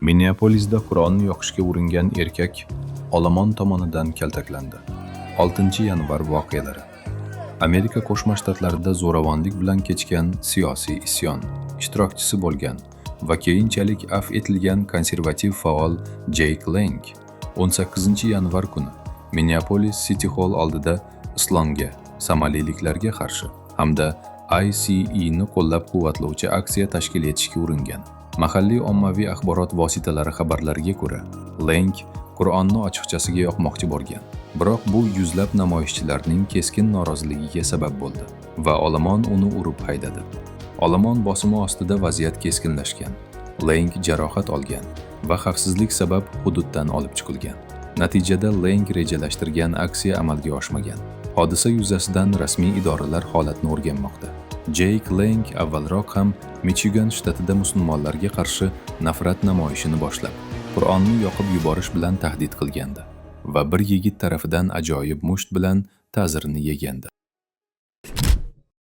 Minneapolisda Qur'onni yoqishga uringan erkak olomon tomonidan kaltaklandi. 6 yanvar voqealari. Amerika Qo'shma Shtatlarida zo'ravonlik bilan kechgan siyosiy isyon ishtirokchisi bo'lgan va keyinchalik afv etilgan konservativ faol Jake Lang 18 yanvar kuni Minneapolis City Hall oldida islomga, somaliliklarga qarshi hamda ICE'ni qo'llab-quvvatlovchi aksiya tashkil etishga uringan. Mahalliy ommaviy axborot vositalari xabarlariga ko'ra, Lang Qur'onni ochiqchasiga yoqmoqchi bo'lgan. Biroq bu yuzlab namoyishchilarning keskin noroziligiga sabab bo'ldi va olomon uni urib haydadi. Olomon bosimi ostida vaziyat keskinlashgan. Lang jarohat olgan va xavfsizlik sabab hududdan olib chiqilgan. Natijada Lang rejalashtirgan aksiya amalga oshmagan. Hodisa yuzasidan rasmiy idoralar holatni o'rganmoqda. Jake Lang avvalroq ham Michigan shtatida musulmonlarga qarshi nafrat namoyishini boshlab, Qur'onni yoqib yuborish bilan tahdid qilgandi va bir yigit tarafidan ajoyib musht bilan ta'zirini yegandi.